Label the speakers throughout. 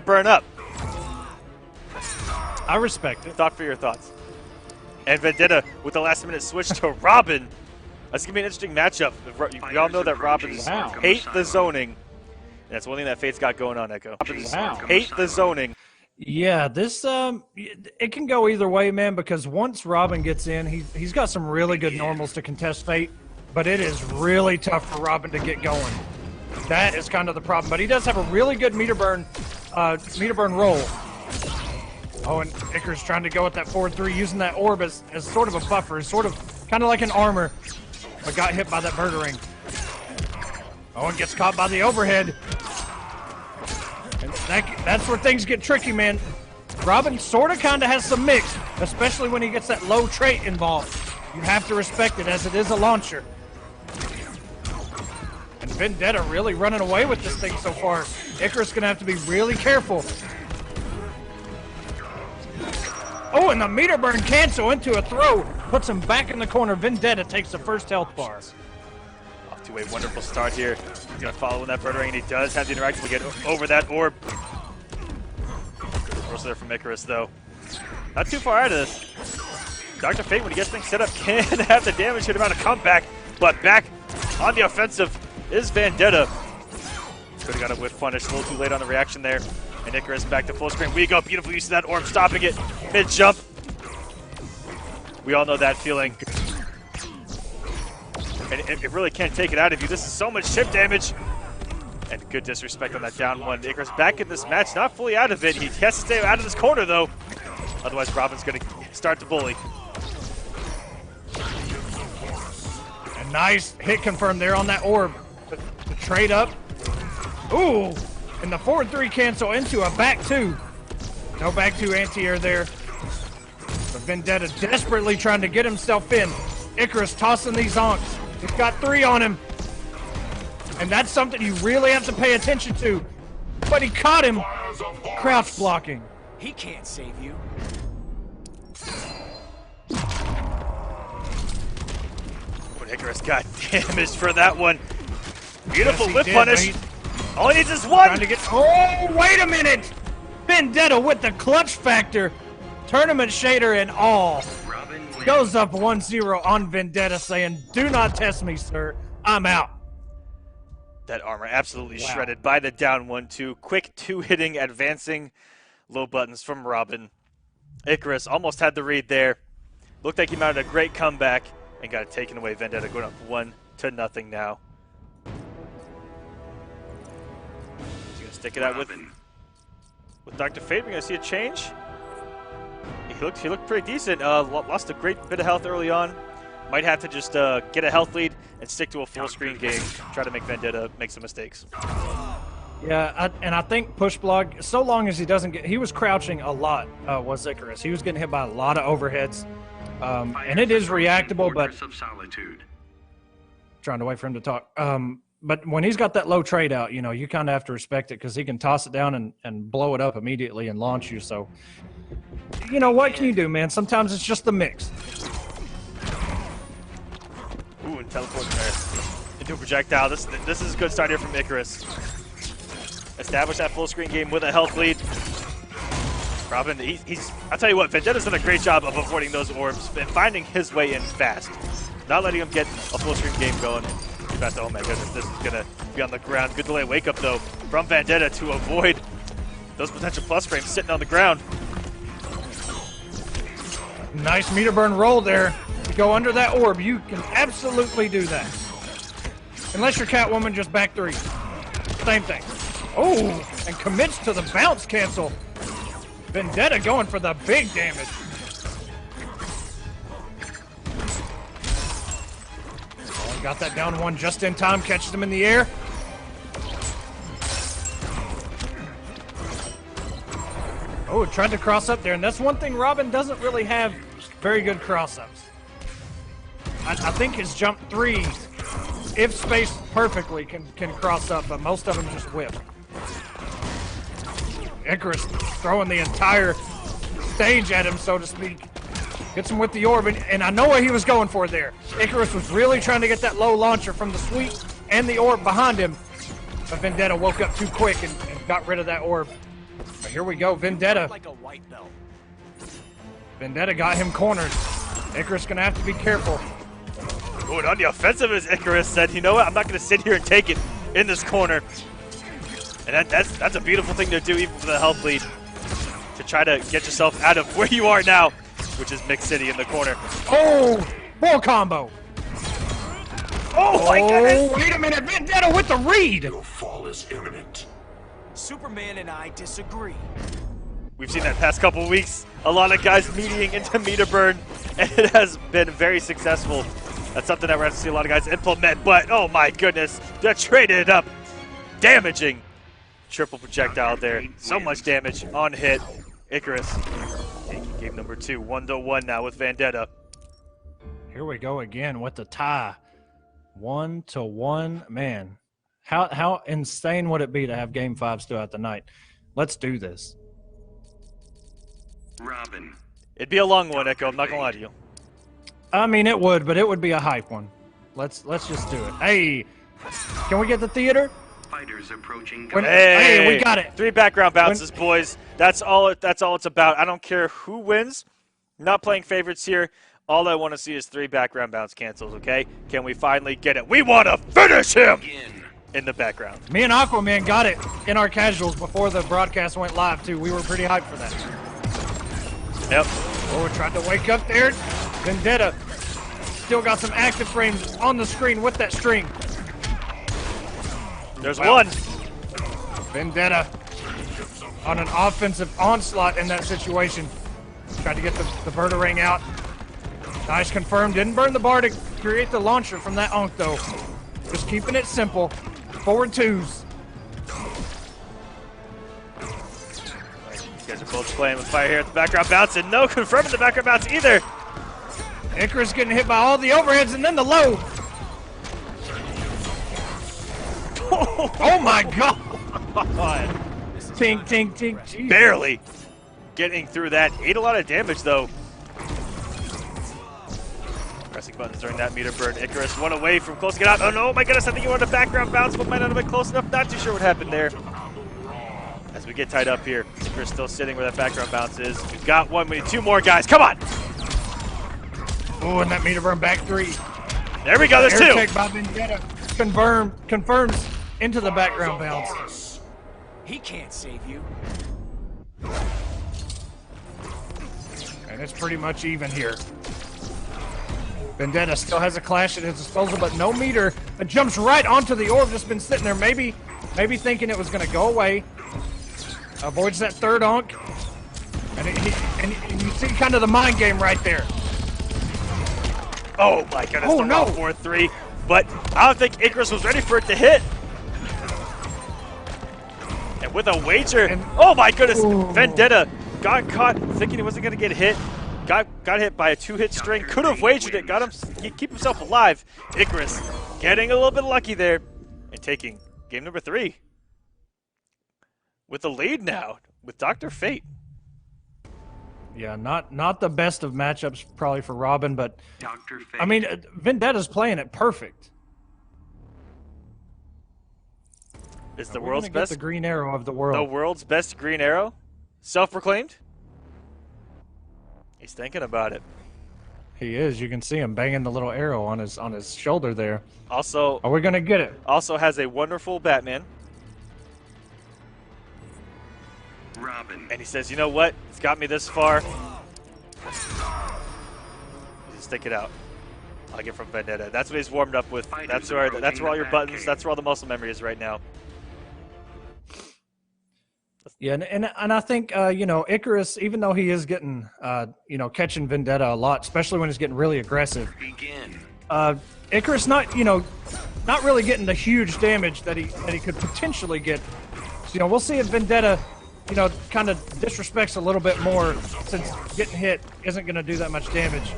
Speaker 1: burn up.
Speaker 2: I respect it.
Speaker 1: Talk for your thoughts. And Vendetta with the last minute switch to Robin. That's going to be an interesting matchup. We all know that Robins hate the zoning. And that's one thing that Fate's got going on, Echo. Robins hate the zoning.
Speaker 2: Yeah, this it can go either way, man, because once Robin gets in, he's got some really good normals to contest Fate, but it is really tough for Robin to get going. That is kind of the problem, but he does have a really good meter burn roll. Oh, and Icarus trying to go with that forward 3, using that orb as sort of a buffer, sort of kind of like an armor, but got hit by that murdering. Oh, and gets caught by the overhead. And that's where things get tricky, man. Robin sort of kind of has some mix, especially when he gets that low trait involved. You have to respect it, as it is a launcher. And Vendetta really running away with this thing so far. Icarus going to have to be really careful. Oh, and the meter burn cancel into a throw. Puts him back in the corner. Vendetta takes the first health bar.
Speaker 1: Off to a wonderful start here. He's going to follow in that murdering, and he does have the interaction to get over that orb. Also there from Icarus, though. Not too far out of this. Dr. Fate, when he gets things set up, can have the damage hit him out of comeback, but back on the offensive is Vendetta. Could have got a whiff punish, a little too late on the reaction there. And Icarus back to full screen. We go, beautiful use of that orb, stopping it mid-jump. We all know that feeling. And it really can't take it out of you. This is so much chip damage. And good disrespect on that down one. Icarus back in this match, not fully out of it. He has to stay out of this corner, though. Otherwise, Robin's going to start to bully.
Speaker 2: A nice hit confirmed there on that orb. The trade up. Ooh, and the forward 3 cancel into a back 2. No back 2 anti-air there. But Vendetta desperately trying to get himself in. Icarus tossing these onks. He's got 3 on him. And that's something you really have to pay attention to. But he caught him crouch blocking.
Speaker 3: He can't save you.
Speaker 1: But Icarus got damaged for that one. Beautiful
Speaker 2: Yes,
Speaker 1: whip punish. All he needs is one.
Speaker 2: Oh, wait a minute! Vendetta with the clutch factor. Tournament shader and all. Goes up 1-0 on Vendetta, saying, do not test me, sir. I'm out.
Speaker 1: That armor absolutely shredded by the down 1-2. Quick 2-hitting, advancing low buttons from Robin. Icarus almost had the read there. Looked like he mounted a great comeback and got it taken away. Vendetta going up 1-0 now. He's going to stick it out with Dr. Fate. We're going to see a change. He looked pretty decent. Lost a great bit of health early on. Might have to just get a health lead and stick to a full screen game. Try to make Vendetta make some mistakes.
Speaker 2: Yeah, and I think push block, so long as he doesn't get, he was crouching a lot, was Icarus. He was getting hit by a lot of overheads. And it is reactable, but trying to wait for him to talk. But when he's got that low trade out, you know, you kind of have to respect it because he can toss it down and blow it up immediately and launch you. So, you know, what can you do, man? Sometimes it's just the mix.
Speaker 1: Ooh, and teleporting there into a projectile. This is a good start here from Icarus. Establish that full screen game with a health lead. Robin, I'll tell you what, Vendetta's done a great job of avoiding those orbs and finding his way in fast. Not letting him get a full screen game going. Fast. Oh my goodness, this is gonna be on the ground. Good delay wake up though from Vendetta to avoid those potential plus frames sitting on the ground.
Speaker 2: Nice meter burn roll there. To go under that orb, you can absolutely do that. Unless you're Catwoman, just back 3. Same thing. Oh, and commits to the bounce cancel. Vendetta going for the big damage. Oh, got that down 1 just in time, catches him in the air. Oh, tried to cross up there, and that's one thing Robin doesn't really have very good cross-ups. I think his jump 3, if spaced perfectly, can cross up, but most of them just whip. Icarus throwing the entire stage at him, so to speak. Gets him with the orb, and I know what he was going for there. Icarus was really trying to get that low launcher from the sweep and the orb behind him, but Vendetta woke up too quick and got rid of that orb. But here we go, Vendetta.
Speaker 3: Like a white belt.
Speaker 2: Vendetta got him cornered. Icarus gonna have to be careful.
Speaker 1: Going on the offensive as Icarus said, you know what, I'm not going to sit here and take it in this corner. And that's a beautiful thing to do, even for the health lead, to try to get yourself out of where you are now, which is Mix City in the corner.
Speaker 2: Oh, bull combo.
Speaker 1: Oh my goodness!
Speaker 2: Wait a minute, Vendetta with the read.
Speaker 4: Your fall is imminent.
Speaker 3: Superman and I disagree.
Speaker 1: We've seen that past couple weeks, a lot of guys meeting into meter burn, and it has been very successful. That's something that we're going to see a lot of guys implement, but oh my goodness, they're traded it up. Damaging. Triple projectile there. So much damage on hit. Icarus taking game number 2, 1-1 now with Vendetta.
Speaker 2: Here we go again with the tie. 1-1. Man, how insane would it be to have game 5s throughout the night? Let's do this.
Speaker 4: Robin.
Speaker 1: It'd be a long one, Echo. I'm not going to lie to you.
Speaker 2: I mean, it would, but it would be a hype one. Let's just do it. Hey, can we get the theater?
Speaker 4: Fighters approaching.
Speaker 2: Hey, we got it.
Speaker 1: 3 background bounces, boys. That's all it's about. I don't care who wins. Not playing favorites here. All I want to see is 3 background bounce cancels, okay? Can we finally get it? We want to finish him in the background.
Speaker 2: Me and Aquaman got it in our casuals before the broadcast went live, too. We were pretty hyped for that.
Speaker 1: Yep.
Speaker 2: Oh, tried to wake up there. Vendetta still got some active frames on the screen with that string.
Speaker 1: There's one.
Speaker 2: Vendetta on an offensive onslaught in that situation. Tried to get the Vertarang out. Nice confirm. Didn't burn the bar to create the launcher from that Onk, though. Just keeping it simple. Forward 2s.
Speaker 1: You guys are both playing with fire here at the background bounce, and no confirming the background bounce either.
Speaker 2: Icarus getting hit by all the overheads and then the low. Oh my god! Tink, tink, tink, tink.
Speaker 1: Barely getting through that. Ate a lot of damage, though. Pressing buttons during that meter burn. Icarus one away from close to get out. Oh no, my goodness, I think he wanted a background bounce, but might not have been close enough. Not too sure what happened there. As we get tied up here, Icarus still sitting where that background bounce is. We've got one, we need 2 more guys. Come on!
Speaker 2: Oh, and that meter burn back 3.
Speaker 1: There we go, there's 2.
Speaker 2: Air take by Vendetta. Confirms into the background bounce.
Speaker 3: He can't save you.
Speaker 2: And it's pretty much even here. Vendetta still has a clash at his disposal, but no meter. It jumps right onto the orb, just been sitting there, maybe thinking it was going to go away. Avoids that 3rd Onk. And you see kind of the mind game right there.
Speaker 1: Oh my goodness,
Speaker 2: Oh,
Speaker 1: the
Speaker 2: no.
Speaker 1: 4-3. But I don't think Icarus was ready for it to hit. And with a wager, oh my goodness,
Speaker 2: Ooh.
Speaker 1: Vendetta got caught thinking he wasn't going to get hit. Got hit by a 2-hit string, could have wagered it, got him, keep himself alive. Icarus getting a little bit lucky there and taking game number 3 with the lead now with Dr. Fate.
Speaker 2: Yeah, not the best of matchups probably for Robin, but
Speaker 4: Dr. Fate.
Speaker 2: I mean, Vendetta's playing it perfect.
Speaker 1: Is the
Speaker 2: We're
Speaker 1: world's
Speaker 2: gonna get
Speaker 1: best
Speaker 2: the green arrow of the world.
Speaker 1: the world's best green arrow? Self-proclaimed? He's thinking about it.
Speaker 2: He is. You can see him banging the little arrow on his shoulder there.
Speaker 1: Also,
Speaker 2: Are we gonna get it?
Speaker 1: also has a wonderful Batman.
Speaker 4: Robin.
Speaker 1: And he says, you know what? It's got me this far. Just stick it out. I'll get from Vendetta. That's what he's warmed up with. That's where all your buttons, that's where all the muscle memory is right now.
Speaker 2: Yeah, and I think you know, Icarus, even though he is getting you know, catching Vendetta a lot, especially when he's getting really aggressive.
Speaker 4: Begin.
Speaker 2: Icarus not really getting the huge damage that he could potentially get. So, you know, we'll see if Vendetta, you know, kind of disrespects a little bit more, since getting hit isn't going to do that much damage.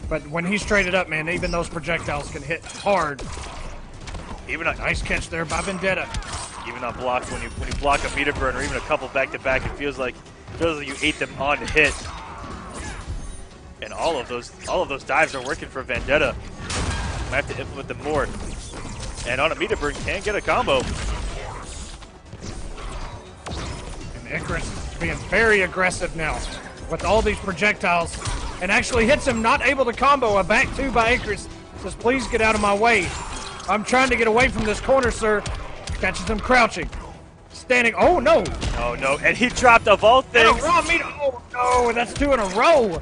Speaker 2: But when he's traded up, man, even those projectiles can hit hard.
Speaker 1: Even a
Speaker 2: Nice catch there by Vendetta.
Speaker 1: even on block, when you block a meter burn or even a couple back to back, it feels like you ate them on hit. And all of those dives are working for Vendetta. Might have to implement them more. And on a meter burn, can get a combo.
Speaker 2: Icarus is being very aggressive now with all these projectiles and actually hits him, not able to combo. A back two by Icarus. Says, please get out of my way. I'm trying to get away from this corner, sir. Catches him crouching. Standing. Oh, no.
Speaker 1: Oh, no. And he dropped, of all things.
Speaker 2: Oh, no. That's two in a row.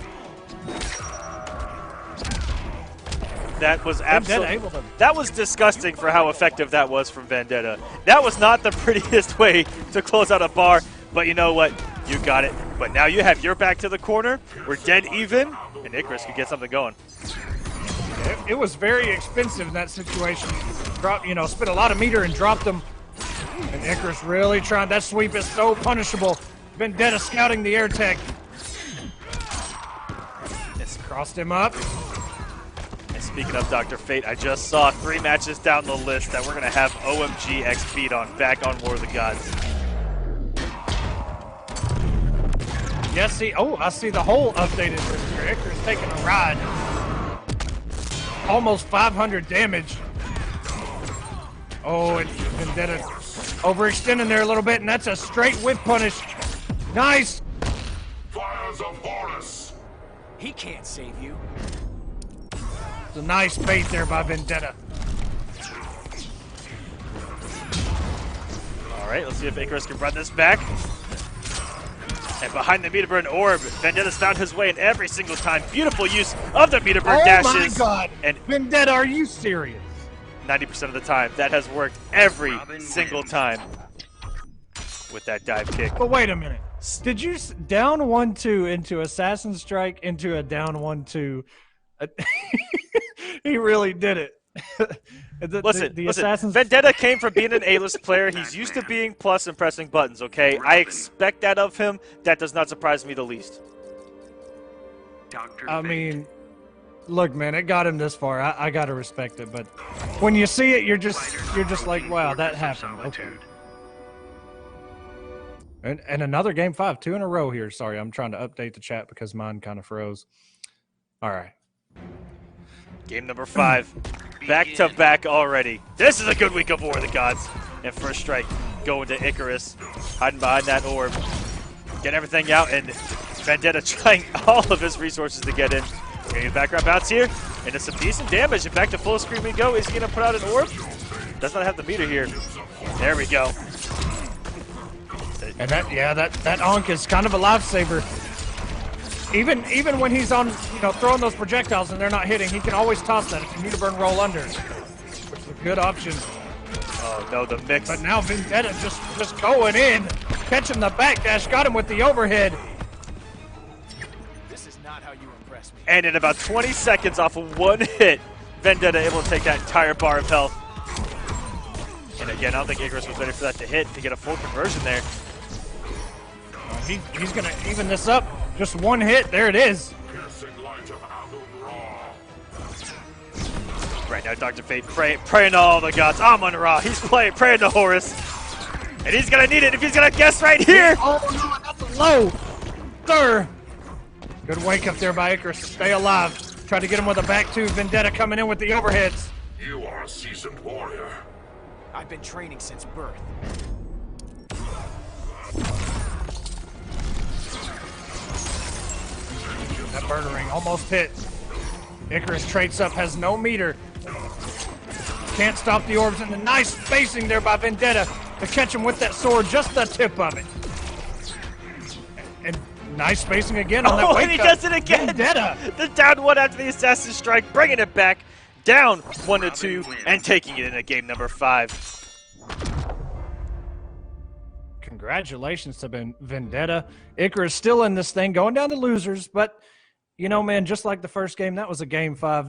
Speaker 1: That was absolutely. That was disgusting for how effective that was from Vendetta. That was not the prettiest way to close out a bar, but you know what? You got it. But now you have your back to the corner. We're dead even, and Icarus could get something going.
Speaker 2: It was very expensive in that situation. Spent a lot of meter and dropped them. And Icarus really trying. That sweep is so punishable. Vendetta scouting the air tech. It's crossed him up.
Speaker 1: And speaking of Dr. Fate, I just saw 3 matches down the list that we're going to have OMG X beat on, back on War of the Gods.
Speaker 2: Yes, I see the whole updated list here. Icarus taking a ride. Almost 500 damage. Oh, and Vendetta overextending there a little bit, and that's a straight whip punish. Nice.
Speaker 4: Fires of Horus.
Speaker 3: He can't save you.
Speaker 2: It's a nice bait there by Vendetta.
Speaker 1: All right, let's see if Icarus can run this back. And behind the meter burn orb, Vendetta's found his way in every single time. Beautiful use of the meter burn dashes.
Speaker 2: Oh my God!
Speaker 1: And
Speaker 2: Vendetta, are you serious?
Speaker 1: 90% of the time, that has worked every single time with that dive kick.
Speaker 2: But wait a minute. Did you down 1-2 into Assassin Strike into a down 1-2? He really did it.
Speaker 1: Listen,
Speaker 2: Assassin's...
Speaker 1: Vendetta came from being an A-list player. He's used to being plus and pressing buttons, okay? I expect that of him. That does not surprise me the least.
Speaker 2: I mean, look, man, it got him this far. I got to respect it. But when you see it, you're just like, wow, that happened. Okay. And another game 5, 2 in a row here. Sorry, I'm trying to update the chat because mine kind of froze. All right.
Speaker 1: Game number 5. Back-to-back already. This is a good week of War of the Gods. And first strike going to Icarus. Hiding behind that orb. Get everything out, and Vendetta trying all of his resources to get in. We're going to get a background bounce here. And it's some decent damage. And back to full screen we go. Is he going to put out an orb? Does not have the meter here. There we go.
Speaker 2: And that Ankh is kind of a lifesaver. Even when he's on, throwing those projectiles and they're not hitting, he can always toss that if you need to burn roll under, which is a good option.
Speaker 1: Oh no, the mix.
Speaker 2: But now Vendetta just going in, catching the backdash, got him with the overhead.
Speaker 3: This is not how you impress me.
Speaker 1: And in about 20 seconds off of one hit, Vendetta able to take that entire bar of health. And again, I don't think Icarus was ready for that to hit to get a full conversion there.
Speaker 2: He's going to even this up. Just one hit. There it is.
Speaker 1: Right now, Dr. Fate praying to all the gods. Amon Ra, he's praying to Horus. And he's going to need it if he's going to guess right here.
Speaker 2: Oh, no, that's a low. Sir. Good wake up there by Icarus. Stay alive. Try to get him with a back two. Vendetta coming in with the overheads.
Speaker 4: You are a seasoned warrior.
Speaker 3: I've been training since birth.
Speaker 2: That murdering almost hit. Icarus traits up, has no meter. Can't stop the orbs, and the nice spacing there by Vendetta to catch him with that sword, just the tip of it. And nice spacing again on that wake up.
Speaker 1: And he does it again.
Speaker 2: Vendetta.
Speaker 1: The down one after the Assassin Strike, bringing it back down 1-2 and taking it into game number 5.
Speaker 2: Congratulations to Vendetta. Icarus still in this thing, going down to losers, but man, just like the first game, that was a game 5.